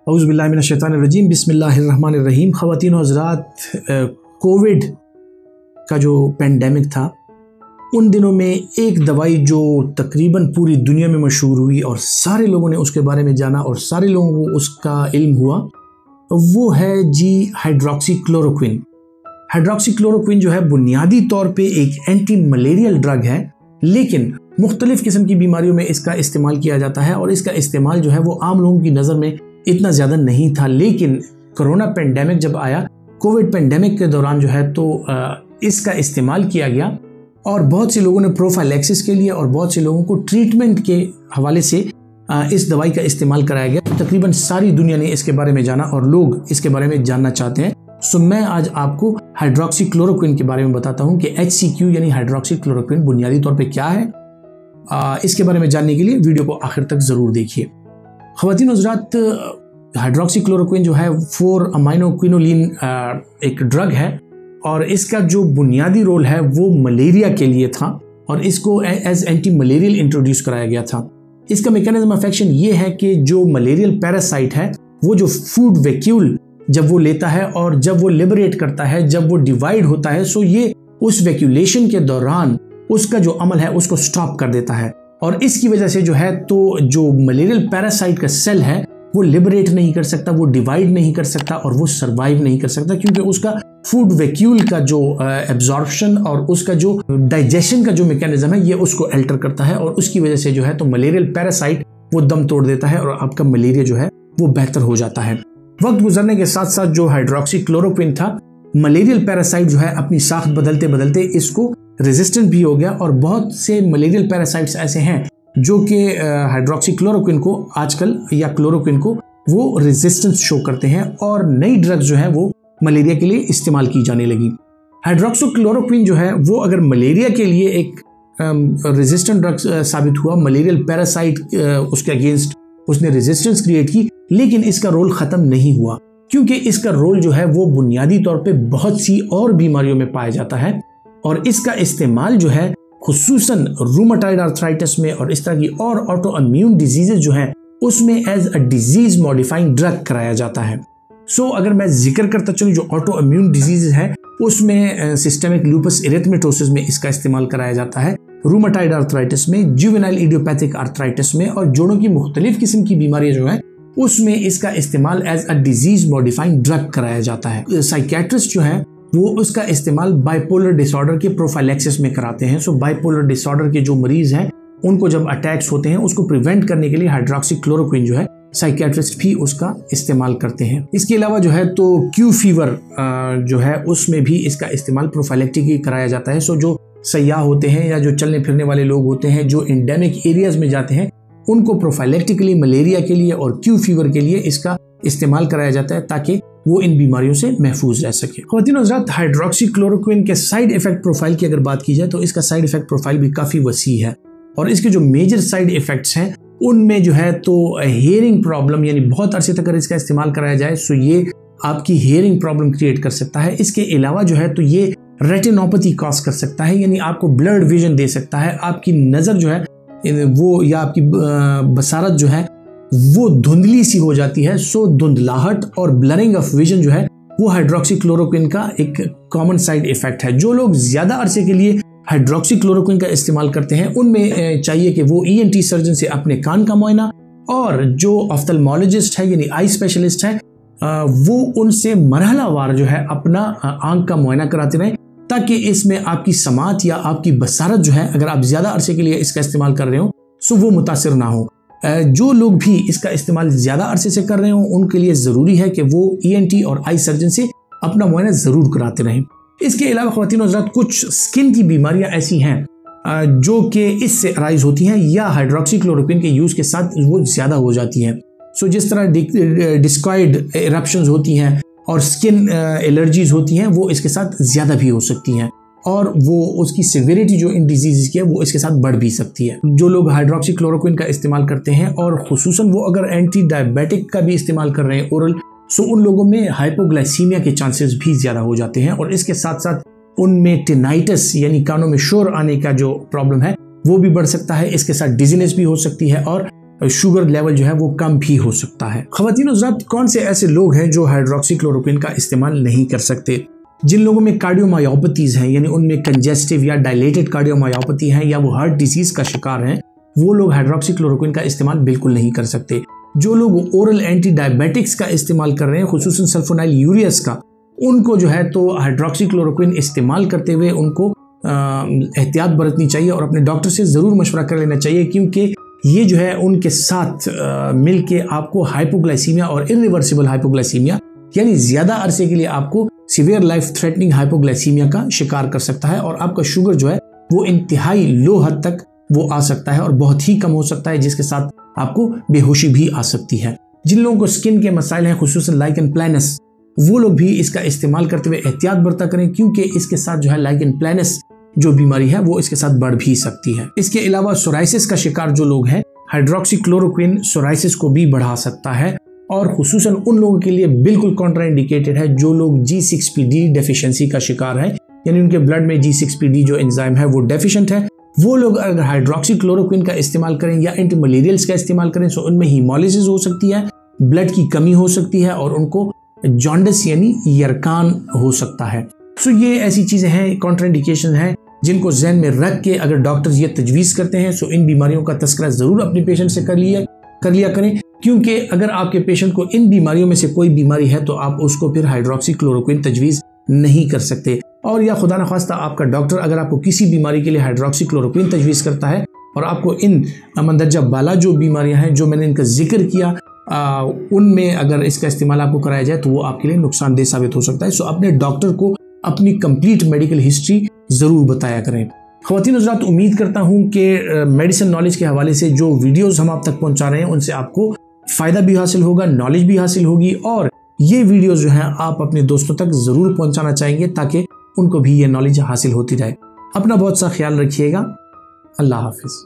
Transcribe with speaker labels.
Speaker 1: औज़ुबिल्लाहिमिनश्शैतानिर्रजीम बिस्मिल्लाहिर्रहमानिर्रहीम। ख़वातीन और हज़रात, कोविड का जो पेंडेमिक था उन दिनों में एक दवाई जो तकरीबन पूरी दुनिया में मशहूर हुई और सारे लोगों ने उसके बारे में जाना और सारे लोगों को उसका इल्म हुआ, वो है जी हाइड्रोक्सीक्लोरोक्विन। हाइड्रोक्सीक्लोरोक्विन जो है बुनियादी तौर पे एक एंटी मलेरियल ड्रग है, लेकिन मुख्तलिफ़ किस्म की बीमारियों में इसका इस्तेमाल किया जाता है और इसका इस्तेमाल जो है वो आम लोगों की नज़र में इतना ज़्यादा नहीं था। लेकिन कोरोना पेंडेमिक जब आया, कोविड पेंडेमिक के दौरान जो है तो इसका इस्तेमाल किया गया और बहुत से लोगों ने प्रोफाइलैक्सिस के लिए और बहुत से लोगों को ट्रीटमेंट के हवाले से इस दवाई का इस्तेमाल कराया गया। तकरीबन सारी दुनिया ने इसके बारे में जाना और लोग इसके बारे में जानना चाहते हैं। सो मैं आज आपको हाइड्रोक्सीक्लोरोक्विन के बारे में बताता हूँ कि HCQ यानी हाइड्रोक्सीक्लोरोक्विन बुनियादी तौर पे क्या है। इसके बारे में जानने के लिए वीडियो को आखिर तक ज़रूर देखिए। ख़वातीन और हज़रात, हाइड्रोक्सीक्लोरोक्विन जो है 4-अमाइनोक्विनोलिन एक ड्रग है और इसका जो बुनियादी रोल है वो मलेरिया के लिए था और इसको एज एंटी मलेरियल इंट्रोड्यूस कराया गया था। इसका मैकेनिज्म ऑफ एक्शन ये है कि जो मलेरियल पैरासाइट है वो जो फूड वैक्यूल जब वो लेता है और जब वो लिबरेट करता है, जब वो डिवाइड होता है, सो ये उस वैक्यूलेशन के दौरान उसका जो अमल है उसको स्टॉप कर देता है और इसकी वजह से जो है तो जो मलेरियल पैरासाइट का सेल है वो लिबरेट नहीं कर सकता, वो डिवाइड नहीं कर सकता और वो सर्वाइव नहीं कर सकता, क्योंकि उसका फूड वैक्यूल का जो एब्जॉर्प्शन और उसका जो डाइजेशन का जो मैकेनिज्म है ये उसको अल्टर करता है और उसकी वजह से जो है तो मलेरियल पैरासाइट वो दम तोड़ देता है और आपका मलेरिया जो है वो बेहतर हो जाता है। वक्त गुजरने के साथ साथ जो हाइड्रोक्सीक्लोरोक्विन था, मलेरियल पैरासाइट जो है अपनी साख्त बदलते बदलते इसको रेजिस्टेंट भी हो गया और बहुत से मलेरियल पैरासाइट्स ऐसे हैं जो कि हाइड्रोक्सीक्लोरोक्विन को आजकल या क्लोरोक्विन को वो रेजिस्टेंस शो करते हैं और नई ड्रग्स जो है वो मलेरिया के लिए इस्तेमाल की जाने लगी। हाइड्रोक्सीक्लोरोक्विन जो है वो अगर मलेरिया के लिए एक रेजिस्टेंट ड्रग साबित हुआ, मलेरियल पैरासाइट उसके अगेंस्ट उसने रेजिस्टेंस क्रिएट की, लेकिन इसका रोल ख़त्म नहीं हुआ, क्योंकि इसका रोल जो है वो बुनियादी तौर पे बहुत सी और बीमारियों में पाया जाता है और इसका इस्तेमाल जो है खुसूसन रूमेटॉइड आर्थराइटिस में और इस तरह की और ऑटो इम्यून डिजीजेज जो हैं उसमें as a disease modifying drug कराया जाता है। सो अगर मैं जिक्र करता चलूँ जो ऑटो इम्यून डिजीज है उसमें सिस्टेमिक लूपस एरिथमेटोसिस में इसका इस्तेमाल कराया जाता है, रूमेटॉइड आर्थराइटिस में, जुवेनाइल इडियोपैथिक आर्थराइटिस में और जोड़ों की मुख्तलिफ किस्म की बीमारियां जो है उसमें इसका इस्तेमाल as a disease modifying drug कराया जाता है। साइकियाट्रिस्ट जो है वो उसका इस्तेमाल बाइपोलर डिसऑर्डर के प्रोफाइलैक्सिस में कराते हैं। सो बाइपोलर डिसऑर्डर के जो मरीज हैं उनको जब अटैक्स होते हैं उसको प्रिवेंट करने के लिए हाइड्रोक्सीक्लोरोक्विन जो है साइकियाट्रिस्ट भी उसका इस्तेमाल करते हैं। इसके अलावा जो है तो क्यू फीवर जो है उसमें भी इसका इस्तेमाल प्रोफाइलेक्टिकली कराया जाता है। सो जो सयाह होते हैं या जो चलने फिरने वाले लोग होते हैं जो इंडेमिक एरियाज में जाते हैं उनको प्रोफाइलेक्टिकली मलेरिया के लिए और क्यू फीवर के लिए इसका इस्तेमाल कराया जाता है ताकि वो इन बीमारियों से महफूज रह सके। ख़वातीन और हज़रात, हाइड्रोक्सीक्लोरोक्विन के साइड इफेक्ट प्रोफाइल की अगर बात की जाए तो इसका साइड इफेक्ट प्रोफाइल भी काफ़ी वसी है और इसके जो मेजर साइड इफेक्ट्स हैं उनमें जो है तो हेयरिंग प्रॉब्लम, यानी बहुत अरसे तक अगर इसका इस्तेमाल कराया जाए सो ये आपकी हेयरिंग प्रॉब्लम क्रिएट कर सकता है। इसके अलावा जो है तो ये रेटिनोपैथी कॉज कर सकता है, यानी आपको ब्लड विजन दे सकता है, आपकी नज़र जो है वो या आपकी बसारत जो है वो धुंधली सी हो जाती है। सो धुंधलाहट और ब्लरिंग ऑफ विजन जो है वो हाइड्रोक्सीक्लोरोक्विन का एक कॉमन साइड इफेक्ट है। जो लोग ज़्यादा अरसे के लिए हाइड्रोक्सीक्लोरोक्विन का इस्तेमाल करते हैं उनमें चाहिए कि वो ENT सर्जन से अपने कान का मुआयना और जो ऑफ्थल्मोलॉजिस्ट है यानी आई स्पेशलिस्ट है वो उनसे मरहलावार जो है अपना आंख का मुआयना कराते रहें ताकि इसमें आपकी समात या आपकी बसारत जो है अगर आप ज़्यादा अरसे के लिए इसका इस्तेमाल कर रहे हो सो वो मुतासिर ना हो। जो लोग भी इसका इस्तेमाल ज़्यादा अरसे से कर रहे हो उनके लिए ज़रूरी है कि वो ENT और आई सर्जन से अपना मुआयना ज़रूर कराते रहें। इसके अलावा ख़वातीन और हज़रात, कुछ स्किन की बीमारियां ऐसी हैं जो कि इससे अराइज होती हैं या हाइड्रोक्सीक्लोरोक्विन के यूज़ के साथ वो ज़्यादा हो जाती हैं। सो जिस तरह डिस्कॉइड इरप्शंस होती हैं और स्किन एलर्जीज होती हैं वो इसके साथ ज़्यादा भी हो सकती हैं और वो उसकी सिविरिटी जो इन डिजीज़ की है वो इसके साथ बढ़ भी सकती है। जो लोग हाइड्रोक्सीक्लोरोक्विन का इस्तेमाल करते हैं और खुसूसन वो अगर एंटी डायबिटिक का भी इस्तेमाल कर रहे हैं ओरल, सो उन लोगों में हाइपोग्लाइसीमिया के चांसेस भी ज़्यादा हो जाते हैं और इसके साथ साथ उनमें टिनाइटिस यानी कानों में शोर आने का जो प्रॉब्लम है वो भी बढ़ सकता है। इसके साथ डिजीनेस भी हो सकती है और शुगर लेवल जो है वो कम भी हो सकता है। ख़वातीन और हज़रात, कौन से ऐसे लोग हैं जो हाइड्रोक्सीक्लोरोक्विन का इस्तेमाल नहीं कर सकते? जिन लोगों में कार्डियोमायोपैथीज हैं, यानी उनमें कंजेस्टिव या डायलेटेड कार्डियोमायोपैथी है या वो हार्ट डिजीज का शिकार हैं, वो लोग हाइड्रोक्सीक्लोरोक्विन का इस्तेमाल बिल्कुल नहीं कर सकते। जो लोग ओरल एंटी डायबिटिक्स का इस्तेमाल कर रहे हैं, खुसूसन सल्फोनाइल यूरियस का, उनको जो है तो हाइड्रोक्सीक्लोरोक्विन इस्तेमाल करते हुए उनको एहतियात बरतनी चाहिए और अपने डॉक्टर से ज़रूर मशवरा कर लेना चाहिए, क्योंकि ये जो है उनके साथ मिल के आपको हाइपोग्लाइसीमिया और इरिवर्सिबल हाइपोग्लाइसीमिया, यानी ज़्यादा अरसे के लिए आपको सीवियर लाइफ थ्रेटनिंग हाइपोग्लाइसीमिया का शिकार कर सकता है और आपका शुगर जो है वो इंतहाई लो हद तक वो आ सकता है और बहुत ही कम हो सकता है, जिसके साथ आपको बेहोशी भी आ सकती है। जिन लोगों को स्किन के मसाइल हैं, खुसूसन लाइकन प्लैनस, वो लोग भी इसका इस्तेमाल करते हुए एहतियात बरता करें, क्योंकि इसके साथ जो है लाइकन प्लैनस जो बीमारी है वो इसके साथ बढ़ भी सकती है। इसके अलावा सोराइसिस का शिकार जो लोग हैं, हाइड्रोक्सीक्लोरोक्विन सोराइसिस को भी बढ़ा सकता है और खुसूसन उन लोगों के लिए बिल्कुल कॉन्ट्राइंडिकेटेड है जो लोग G6PD डेफिशिएंसी का शिकार है, यानी उनके ब्लड में G6PD जो एंजाइम है वो डेफिशिएंट है। वो लोग अगर हाइड्रोक्सीक्लोरोक्विन का इस्तेमाल करें या एंटीमलेरियल्स का इस्तेमाल करें तो उनमें हीमोलिसिस हो सकती है, ब्लड की कमी हो सकती है और उनको जॉन्डिस यानी यरकान हो सकता है। सो ये ऐसी चीज़ें हैं, कॉन्ट्राइंडिकेशन हैं, जिनको जहन में रख के अगर डॉक्टर्स ये तजवीज़ करते हैं तो इन बीमारियों का तस्करा ज़रूर अपने पेशेंट से कर लिया करें, क्योंकि अगर आपके पेशेंट को इन बीमारियों में से कोई बीमारी है तो आप उसको फिर हाइड्रोक्सीक्लोरोक्विन तजवीज़ नहीं कर सकते। और या खुदा न खास्ता आपका डॉक्टर अगर आपको किसी बीमारी के लिए हाइड्रोक्सीक्लोरोक्विन तजवीज़ करता है और आपको इन मंदरजा बाला जो बीमारियां हैं जो मैंने इनका जिक्र किया उनमें अगर इसका इस्तेमाल आपको कराया जाए तो वो आपके लिए नुकसानदेह साबित हो सकता है। सो अपने डॉक्टर को अपनी कंप्लीट मेडिकल हिस्ट्री ज़रूर बताया करें। ख़वातीन हज़रात, उम्मीद करता हूँ कि मेडिसिन नॉलेज के हवाले से जो वीडियोज़ हम आप तक पहुँचा रहे हैं उनसे आपको फ़ायदा भी हासिल होगा, नॉलेज भी हासिल होगी और ये वीडियोज़ जो हैं आप अपने दोस्तों तक ज़रूर पहुँचाना चाहेंगे ताकि उनको भी ये नॉलेज हासिल होती रहे। अपना बहुत सा ख्याल रखिएगा। अल्लाह हाफिज़।